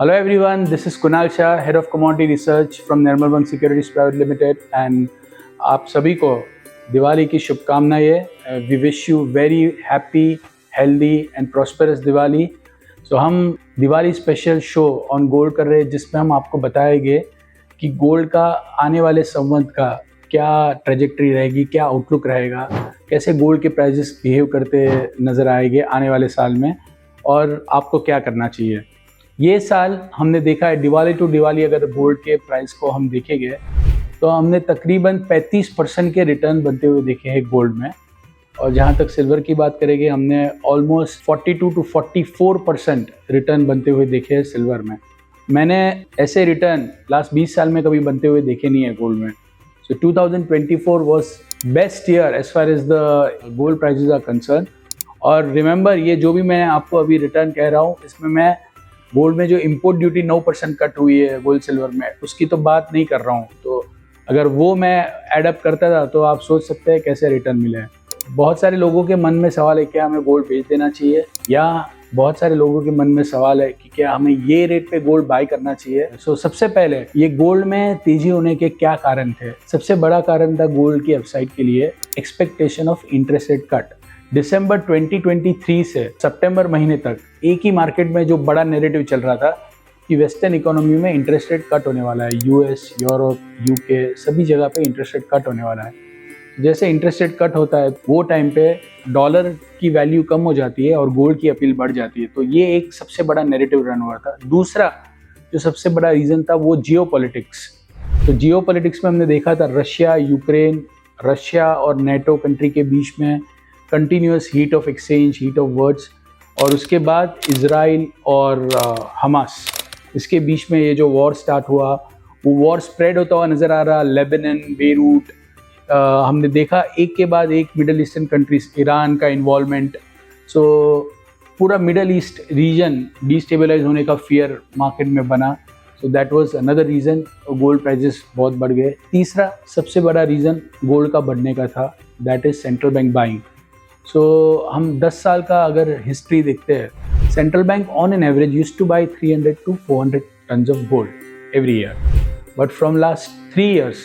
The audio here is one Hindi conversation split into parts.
Hello everyone, this is Kunal Shah, Head of Commodity Research from Nirmal Bang Securities Private Limited and आप सभी को दिवाली की शुभकामनाएं। We wish you very happy, healthy and prosperous Diwali. So हम Diwali special show on gold कर रहे हैं जिसमें हम आपको बताएंगे कि गोल्ड का आने वाले संवत का क्या ट्रेजेक्ट्री रहेगी, क्या आउटलुक रहेगा, कैसे गोल्ड के प्राइजेस बिहेव करते नज़र आएंगे आने वाले साल में और आपको क्या करना चाहिए। ये साल हमने देखा है दिवाली टू दिवाली अगर गोल्ड के प्राइस को हम देखेंगे तो हमने तकरीबन 35% के रिटर्न बनते हुए देखे हैं गोल्ड में। और जहाँ तक सिल्वर की बात करेंगे हमने ऑलमोस्ट 42 to 44% रिटर्न बनते हुए देखे हैं सिल्वर में। मैंने ऐसे रिटर्न लास्ट 20 साल में कभी बनते हुए देखे नहीं है गोल्ड में। So 2024 was best year as far as the gold prices are concerned. और रिमेंबर, ये जो भी मैं आपको अभी रिटर्न कह रहा हूँ इसमें मैं गोल्ड में जो इंपोर्ट ड्यूटी 9% कट हुई है गोल्ड सिल्वर में उसकी तो बात नहीं कर रहा हूँ। तो अगर वो मैं एडअप करता था तो आप सोच सकते हैं कैसे रिटर्न मिले। बहुत सारे लोगों के मन में सवाल है क्या हमें गोल्ड बेच देना चाहिए, या बहुत सारे लोगों के मन में सवाल है कि क्या हमें ये रेट पे गोल्ड बाय करना चाहिए। सो सबसे पहले ये गोल्ड में तेजी होने के क्या कारण थे। सबसे बड़ा कारण था गोल्ड की अपसाइड के लिए expectation of interest rate cut. दिसंबर 2023 से सितंबर महीने तक एक ही मार्केट में जो बड़ा नैरेटिव चल रहा था कि वेस्टर्न इकोनॉमी में इंटरेस्ट रेट कट होने वाला है। यूएस, यूरोप, यूके सभी जगह पे इंटरेस्ट रेट कट होने वाला है। जैसे इंटरेस्ट रेट कट होता है वो टाइम पे डॉलर की वैल्यू कम हो जाती है और गोल्ड की अपील बढ़ जाती है। तो ये एक सबसे बड़ा नैरेटिव रन हुआ था। दूसरा जो सबसे बड़ा रीज़न था वो जियोपॉलिटिक्स। तो जियोपॉलिटिक्स में हमने देखा था रशिया, यूक्रेन, रशिया और नेटो कंट्री के बीच में continuous heat of exchange, heat of words. और उसके बाद इजराइल और हमास, इसके बीच में ये जो वॉर स्टार्ट हुआ वो वॉर स्प्रेड होता हुआ नज़र आ रहा। लेबनान, बेरूट, हमने देखा एक के बाद एक मिडल ईस्टर्न कंट्रीज, ईरान का इन्वॉल्वमेंट। सो पूरा मिडल ईस्ट रीजन डिस्टेबलाइज होने का फियर मार्केट में बना। So that was another reason gold prices बहुत बढ़ गए। तीसरा सबसे बड़ा रीज़न गोल्ड का बढ़ने का था, that is central bank buying. So हम 10 साल का अगर हिस्ट्री देखते हैं, central bank on an average used to buy 300 to 400 tons of gold every year. But from last 3 years,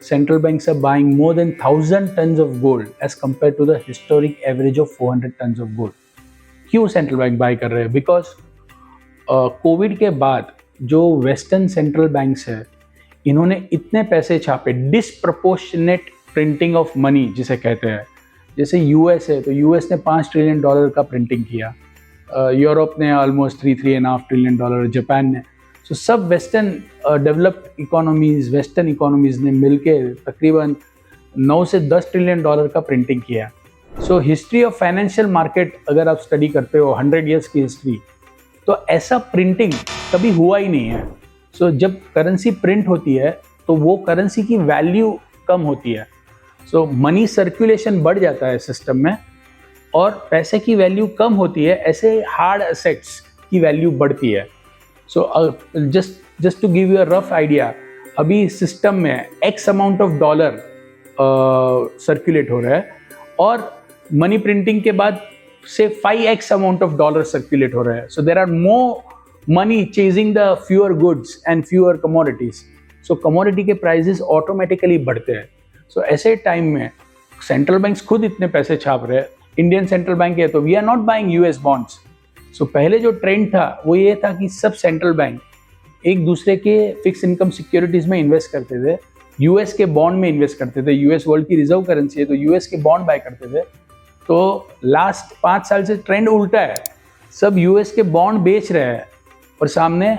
central banks are buying more than 1000 tons of gold as compared to the historic average of 400 tons of gold. क्यों सेंट्रल बैंक बाय कर रहे हैं? बिकॉज कोविड के बाद जो वेस्टर्न सेंट्रल बैंक्स है इन्होंने इतने पैसे छापे, डिसप्रपोर्शनेट प्रिंटिंग ऑफ मनी जिसे कहते हैं। जैसे यूएस है तो यूएस ने $5 ट्रिलियन का प्रिंटिंग किया, यूरोप ने ऑलमोस्ट 3.5 ट्रिलियन डॉलर, जापान ने। सो सब western developed economies, western economies ने मिलके तकरीबन 9 से 10 ट्रिलियन डॉलर का प्रिंटिंग किया। So history of financial market अगर आप स्टडी करते हो 100 ईयर्स की हिस्ट्री, तो ऐसा प्रिंटिंग कभी हुआ ही नहीं है। सो जब करेंसी प्रिंट होती है तो वो करेंसी की वैल्यू कम होती है। सो मनी सर्कुलेशन बढ़ जाता है सिस्टम में और पैसे की वैल्यू कम होती है, ऐसे हार्ड एसेट्स की वैल्यू बढ़ती है। So just to give you a rough idea, अभी सिस्टम में x amount of dollar circulate हो रहा है और मनी प्रिंटिंग के बाद से 5x amount of dollar circulate हो रहा है। So there are more money chasing the fewer goods and fewer commodities. So commodity के प्राइजेस ऑटोमेटिकली बढ़ते हैं। सो ऐसे टाइम में सेंट्रल बैंक्स खुद इतने पैसे छाप रहे हैं, इंडियन सेंट्रल बैंक है तो we are not buying US bonds. So पहले जो ट्रेंड था वो ये था कि सब सेंट्रल बैंक एक दूसरे के फिक्स इनकम सिक्योरिटीज में इन्वेस्ट करते थे, यूएस के बॉन्ड में इन्वेस्ट करते थे। यूएस वर्ल्ड की रिजर्व करेंसी है तो यूएस के बॉन्ड बाय करते थे। तो लास्ट 5 साल से ट्रेंड उल्टा है, सब यूएस के बॉन्ड बेच रहे हैं और सामने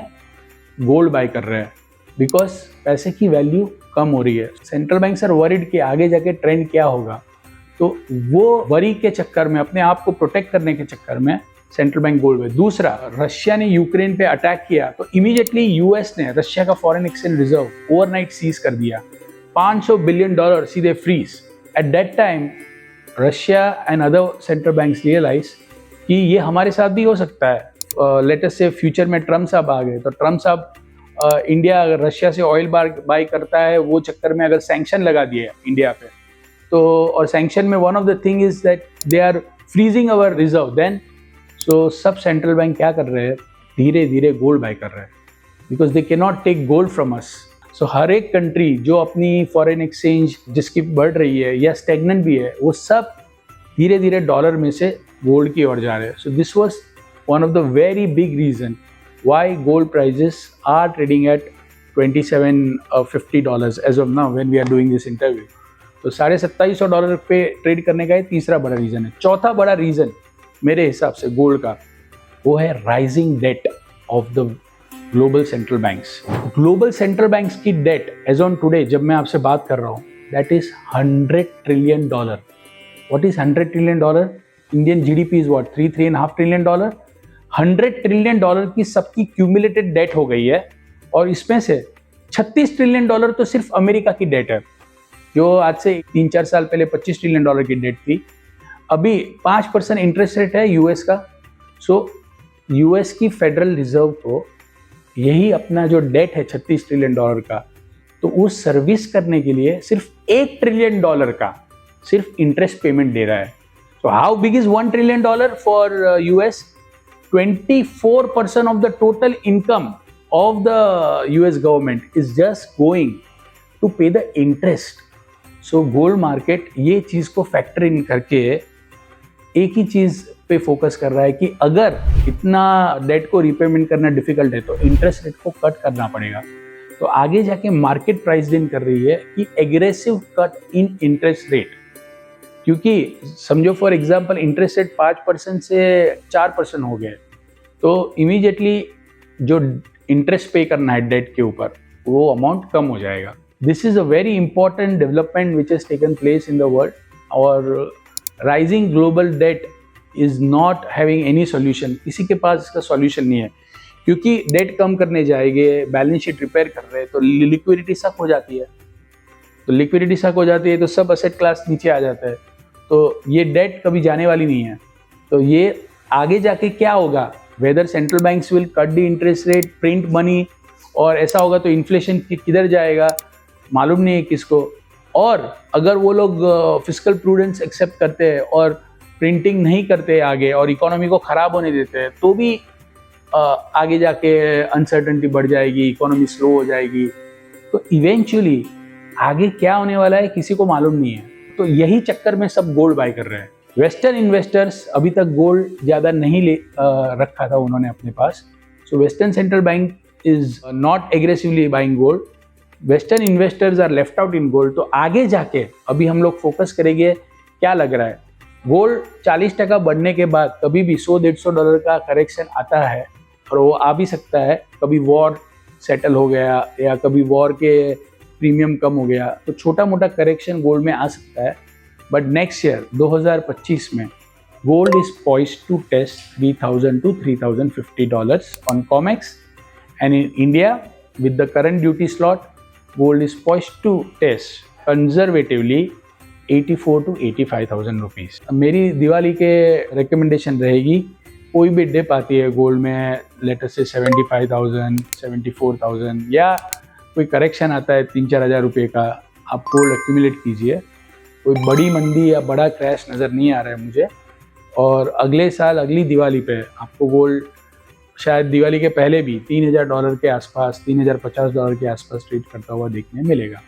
गोल्ड बाय कर रहे हैं बिकॉज पैसे की वैल्यू कम हो रही है। सेंट्रल बैंक सर वरीड कि आगे जाके ट्रेंड क्या होगा, तो वो वरी के चक्कर में, अपने आप को प्रोटेक्ट करने के चक्कर में सेंट्रल बैंक गोल्ड में। दूसरा, रशिया ने यूक्रेन पे अटैक किया तो इमीडिएटली यूएस ने रशिया का foreign exchange reserve overnight seize कर दिया, $500 बिलियन सीधे freeze. At that time Russia and other central banks realise कि ये हमारे साथ भी हो सकता है। लेट अस से फ्यूचर में ट्रम्प साहब आ गए तो ट्रम्प साहब इंडिया अगर रशिया से ऑयल बाय करता है वो चक्कर में अगर सैंक्शन लगा दिए इंडिया पे, तो और सैंक्शन में one of the thing is that they are freezing our reserve then. So सब सेंट्रल बैंक क्या कर रहे हैं, धीरे धीरे गोल्ड बाय कर रहे हैं, because they can not take gold from us. So हर एक कंट्री जो अपनी फॉरेन एक्सचेंज जिसकी बढ़ रही है या स्टेगनेंट भी है, वो सब धीरे धीरे डॉलर में से गोल्ड की ओर जा रहे हैं. So this was one of the very big reason why gold prices are trading at $2750 as of now when we are doing this interview. तो $2750 पे ट्रेड करने का ये तीसरा बड़ा रीजन है. चौथा बड़ा रीजन मेरे हिसाब से गोल्ड का, वो है rising debt of the global central banks. Global central banks की डेट एज ऑन टुडे जब मैं आपसे बात कर रहा हूँ, that is $100 trillion. What is $100 trillion? Indian GDP is what, $3.5 trillion. $100 trillion की सबकी क्यूमुलेटेड डेट हो गई है, और इसमें से $36 ट्रिलियन तो सिर्फ अमेरिका की डेट है, जो आज से 3-4 साल पहले $25 ट्रिलियन की डेट थी. अभी 5% इंटरेस्ट रेट है यूएस का. सो यूएस की फेडरल रिजर्व को यही अपना जो डेट है $36 ट्रिलियन का, तो वो सर्विस करने के लिए सिर्फ $1 ट्रिलियन का सिर्फ इंटरेस्ट पेमेंट दे रहा है. So how big is $1 trillion for US? 24% of the total income of the US government is just going to pay the interest. So gold market ये चीज़ को फैक्टर इन करके एक ही चीज़ पे फोकस कर रहा है कि अगर इतना डेट को रिपेमेंट करना डिफिकल्ट है तो इंटरेस्ट रेट को कट करना पड़ेगा. तो आगे जाके मार्केट प्राइस दिन कर रही है कि aggressive cut in interest rate. क्योंकि समझो फॉर एग्जांपल इंटरेस्ट रेट 5% से 4% हो गया है, तो इमीडिएटली जो इंटरेस्ट पे करना है डेट के ऊपर वो अमाउंट कम हो जाएगा. This is a very important development which has taken place in the world. और rising global debt is not having any solution. किसी के पास इसका सॉल्यूशन नहीं है, क्योंकि डेट कम करने जाएंगे, बैलेंस शीट रिपेयर कर रहे हैं तो लिक्विडिटी सक हो जाती है. तो लिक्विडिटी सक हो जाती है तो सब असेट क्लास नीचे आ जाता है. तो ये डेट कभी जाने वाली नहीं है. तो ये आगे जाके क्या होगा, whether central banks will cut the interest rate, print money, और ऐसा होगा तो इन्फ्लेशन किधर जाएगा मालूम नहीं है किसको. और अगर वो लोग फिस्कल प्रूडेंस एक्सेप्ट करते हैं और प्रिंटिंग नहीं करते आगे और इकोनॉमी को ख़राब होने देते हैं, तो भी आगे जाके अनसर्टेनिटी बढ़ जाएगी, इकोनॉमी स्लो हो जाएगी. तो इवेंचुअली आगे क्या होने वाला है किसी को मालूम नहीं है. तो यही चक्कर में सब गोल्ड बाय कर रहे हैं. वेस्टर्न इन्वेस्टर्स अभी तक गोल्ड ज़्यादा नहीं रखा था उन्होंने अपने पास. So western central bank is not aggressively buying gold. Western investors are left out in gold. तो आगे जाके अभी हम लोग फोकस करेंगे, क्या लग रहा है, गोल्ड 40% बढ़ने के बाद कभी भी $100-150 का करेक्शन आता है, और वो आ भी सकता है. कभी वॉर सेटल हो गया या कभी वॉर के प्रीमियम कम हो गया, तो छोटा मोटा करेक्शन गोल्ड में आ सकता है. बट नेक्स्ट ईयर 2025 में gold is poised to test $3,000 to $3,050 on COMEX, and in India with the current duty slot, gold is poised to test conservatively 84,000 to 85,000 rupees. मेरी दिवाली के रिकमेंडेशन रहेगी, कोई भी डिप आती है गोल्ड में, लेटर से 75,000 74,000 या कोई करेक्शन आता है 3-4 हज़ार रुपये का, आप गोल्ड एक्यूमुलेट कीजिए. कोई बड़ी मंदी या बड़ा क्रैश नज़र नहीं आ रहा है मुझे. और अगले साल अगली दिवाली पे आपको गोल्ड शायद दिवाली के पहले भी $3,000 के आसपास, $3,050 के आसपास ट्रेड करता हुआ देखने मिलेगा.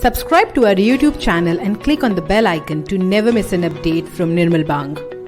Subscribe to our YouTube channel and click on the bell icon to never miss an update from Nirmal Bang.